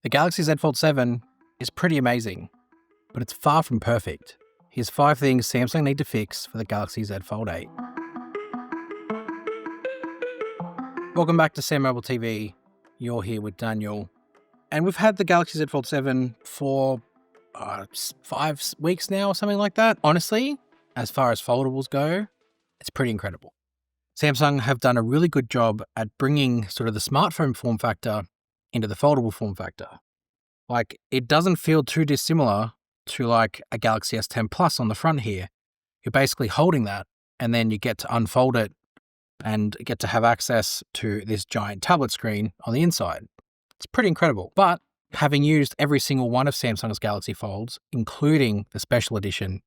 The Galaxy Z Fold 7 is pretty amazing, but it's far from perfect. Here's 5 things Samsung need to fix for the Galaxy Z Fold 8. Welcome back to SamMobile TV. You're here with Daniel. And we've had the Galaxy Z Fold 7 for 5 weeks now or something like that. Honestly, as far as foldables go, it's pretty incredible. Samsung have done a really good job at bringing sort of the smartphone form factor into the foldable form factor. Like, it doesn't feel too dissimilar to like a Galaxy S10 Plus on the front here. You're basically holding that and then you get to unfold it and get to have access to this giant tablet screen on the inside. It's pretty incredible. But having used every single one of Samsung's Galaxy Folds, including the special edition,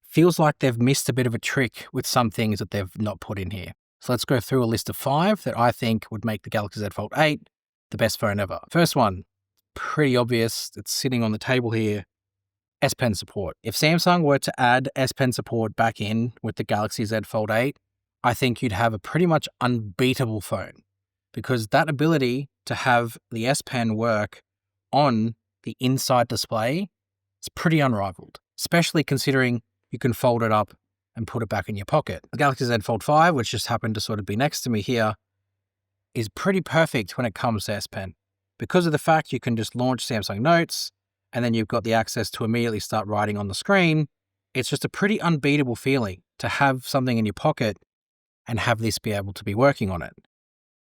feels like they've missed a bit of a trick with some things that they've not put in here. So let's go through a list of 5 that I think would make the Galaxy Z Fold 8 the best phone ever. First one, pretty obvious. It's sitting on the table here. S Pen support. If Samsung were to add S Pen support back in with the Galaxy Z Fold 8, I think you'd have a pretty much unbeatable phone, because that ability to have the S Pen work on the inside display is pretty unrivaled, especially considering you can fold it up and put it back in your pocket. The Galaxy Z Fold 5, which just happened to sort of be next to me here, is pretty perfect when it comes to S Pen. Because of the fact you can just launch Samsung Notes and then you've got the access to immediately start writing on the screen, it's just a pretty unbeatable feeling to have something in your pocket and have this be able to be working on it.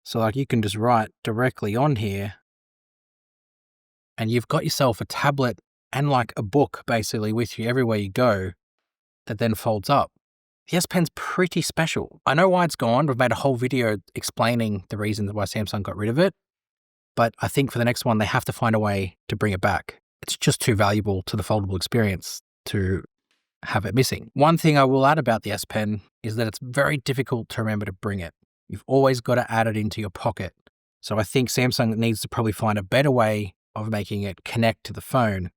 So like, you can just write directly on here and you've got yourself a tablet and like a book basically with you everywhere you go that then folds up. The S Pen's pretty special. I know why it's gone. We've made a whole video explaining the reasons why Samsung got rid of it, but I think for the next one, they have to find a way to bring it back. It's just too valuable to the foldable experience to have it missing. One thing I will add about the S Pen is that it's very difficult to remember to bring it. You've always got to add it into your pocket. So I think Samsung needs to probably find a better way of making it connect to the phone.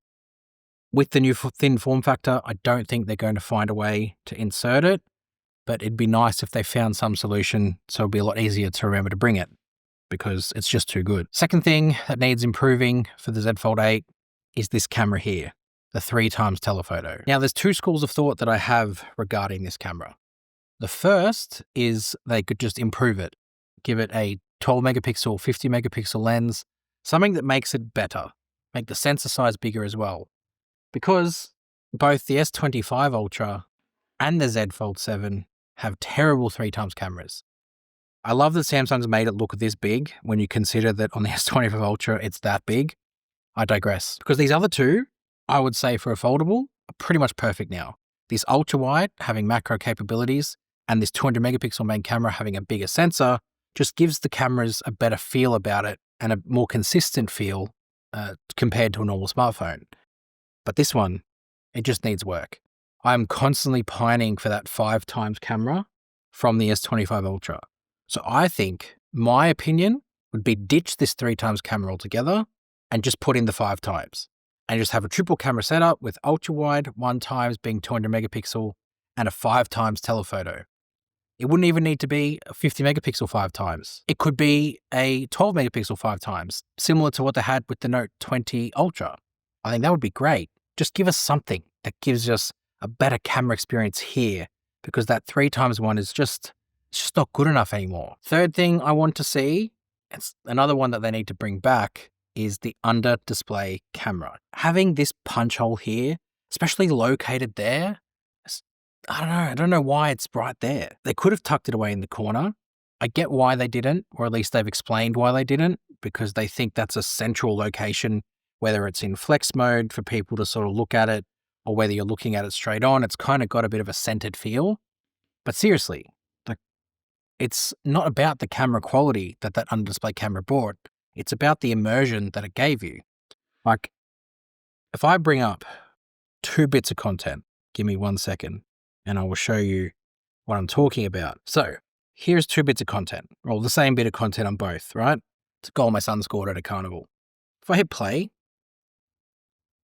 With the new thin form factor, I don't think they're going to find a way to insert it, but it'd be nice if they found some solution so it'd be a lot easier to remember to bring it, because it's just too good. Second thing that needs improving for the Z Fold 8 is this camera here, the 3x telephoto. Now, there's 2 schools of thought that I have regarding this camera. The first is they could just improve it, give it a 12 megapixel, 50 megapixel lens, something that makes it better, make the sensor size bigger as well. Because both the S25 Ultra and the Z Fold 7 have terrible 3x cameras. I love that Samsung's made it look this big when you consider that on the S25 Ultra, it's that big. I digress. Because these other 2, I would say for a foldable, are pretty much perfect now. This ultra wide having macro capabilities and this 200 megapixel main camera having a bigger sensor just gives the cameras a better feel about it and a more consistent feel compared to a normal smartphone. But this one, it just needs work. I'm constantly pining for that 5x camera from the S25 Ultra. So I think my opinion would be ditch this 3x camera altogether and just put in the 5x and just have a triple camera setup with ultra wide 1x being 200 megapixel and a 5x telephoto. It wouldn't even need to be a 50 megapixel 5x. It could be a 12 megapixel 5x, similar to what they had with the Note 20 Ultra. I think that would be great. Just give us something that gives us a better camera experience here, because that 3x one is just not good enough anymore. Third thing I want to see, it's another one that they need to bring back, is the under display camera. Having this punch hole here, especially located there, I don't know why it's right there. They could have tucked it away in the corner. I get why they didn't, or at least they've explained why they didn't, because they think that's a central location, whether it's in flex mode for people to sort of look at it, or whether you're looking at it straight on. It's kind of got a bit of a centered feel. But seriously, it's not about the camera quality that under display camera brought. It's about the immersion that it gave you. Like, if I bring up 2 bits of content, give me 1 second, and I will show you what I'm talking about. So here's 2 bits of content, or the same bit of content on both, right? It's a goal my son scored at a carnival. If I hit play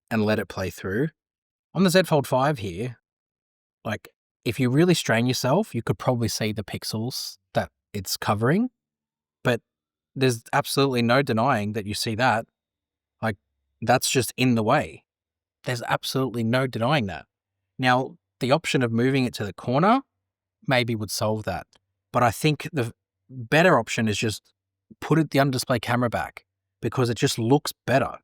and let it play through, on the Z Fold 5 here, like, if you really strain yourself, you could probably see the pixels that it's covering, but there's absolutely no denying that you see that. Like, That's just in the way. There's absolutely no denying that. Now, the option of moving it to the corner maybe would solve that. But I think the better option is just put the under-display camera back, because it just looks better.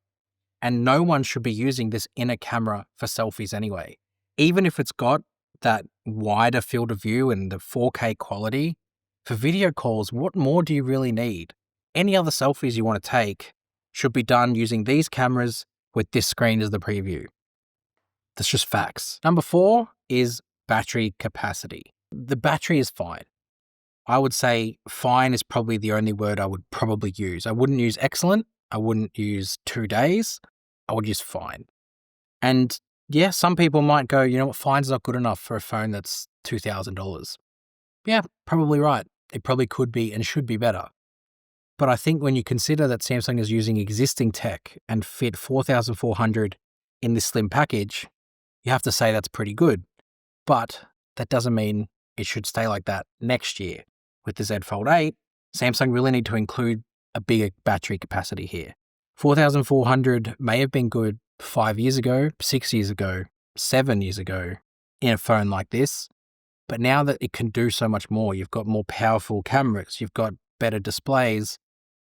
And no one should be using this inner camera for selfies anyway. Even if it's got that wider field of view and the 4K quality, for video calls, what more do you really need? Any other selfies you want to take should be done using these cameras with this screen as the preview. That's just facts. Number 4 is battery capacity. The battery is fine. I would say fine is probably the only word I would probably use. I wouldn't use excellent. I wouldn't use 2 days. I would use fine. And yeah, some people might go, you know what, fine's not good enough for a phone that's $2,000. Yeah, probably right. It probably could be and should be better. But I think when you consider that Samsung is using existing tech and fit 4,400 in this slim package, you have to say that's pretty good. But that doesn't mean it should stay like that next year. With the Z Fold 8, Samsung really need to include a bigger battery capacity here. 4,400 may have been good 5 years ago, 6 years ago, 7 years ago in a phone like this. But now that it can do so much more, you've got more powerful cameras, you've got better displays,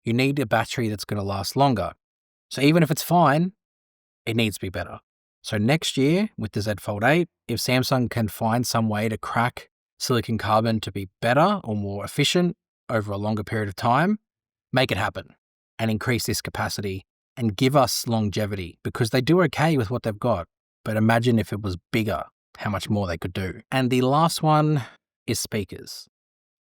you need a battery that's going to last longer. So even if it's fine, it needs to be better. So next year with the Z Fold 8, if Samsung can find some way to crack silicon carbon to be better or more efficient over a longer period of time, make it happen and increase this capacity and give us longevity, because they do okay with what they've got. But imagine if it was bigger, how much more they could do. And the last one is speakers.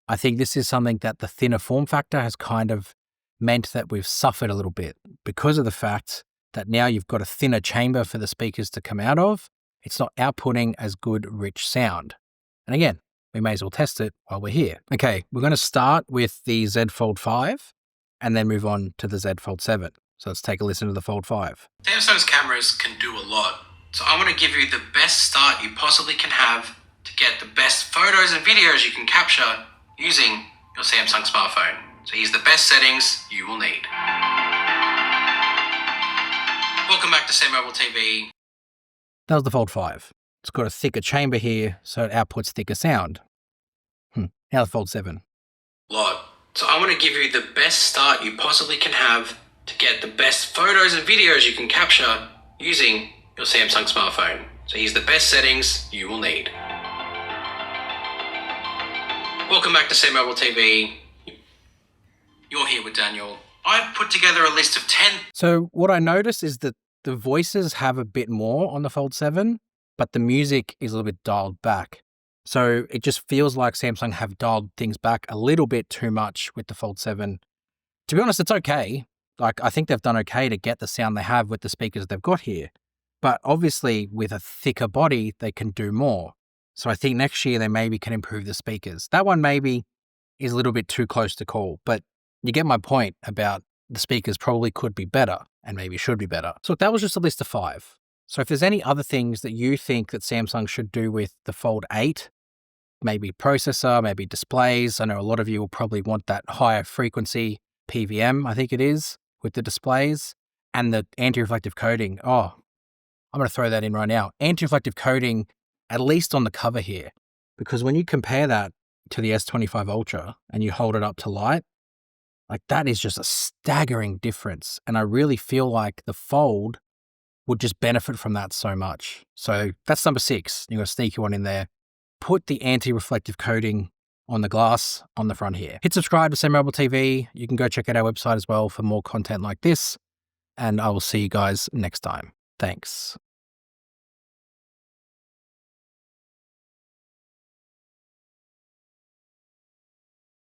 I think this is something that the thinner form factor has kind of meant that we've suffered a little bit because of the fact that now you've got a thinner chamber for the speakers to come out of. It's not outputting as good, rich sound. And again, we may as well test it while we're here. Okay, we're going to start with the Z Fold 5 and then move on to the Z Fold 7. So let's take a listen to the Fold 5. Samsung's cameras can do a lot. So I want to give you the best start you possibly can have to get the best photos and videos you can capture using your Samsung smartphone. So here's the best settings you will need. Welcome back to SamMobile TV. That was the Fold 5. It's got a thicker chamber here, so it outputs thicker sound. Now the Fold 7. Lot. So I want to give you the best start you possibly can have to get the best photos and videos you can capture using your Samsung smartphone. So here's the best settings you will need. Welcome back to SamMobile TV. You're here with Daniel. I've put together a list of 10. So what I noticed is that the voices have a bit more on the Fold 7, but the music is a little bit dialed back. So it just feels like Samsung have dialed things back a little bit too much with the Fold 7. To be honest, it's okay. Like, I think they've done okay to get the sound they have with the speakers they've got here. But obviously, with a thicker body, they can do more. So I think next year they maybe can improve the speakers. That one maybe is a little bit too close to call, but you get my point about the speakers probably could be better and maybe should be better. So that was just a list of 5. So if there's any other things that you think that Samsung should do with the Fold 8, maybe processor, maybe displays. I know a lot of you will probably want that higher frequency PVM, I think it is, with the displays, and the anti-reflective coating. Oh, I'm going to throw that in right now. Anti-reflective coating, at least on the cover here, because when you compare that to the S25 Ultra and you hold it up to light, like that is just a staggering difference. And I really feel like the Fold would just benefit from that so much. So that's number 6. You've got a sneaky one in there. Put the anti-reflective coating on the glass on the front here. Hit subscribe to SamMobile TV. You can go check out our website as well for more content like this. And I will see you guys next time. Thanks.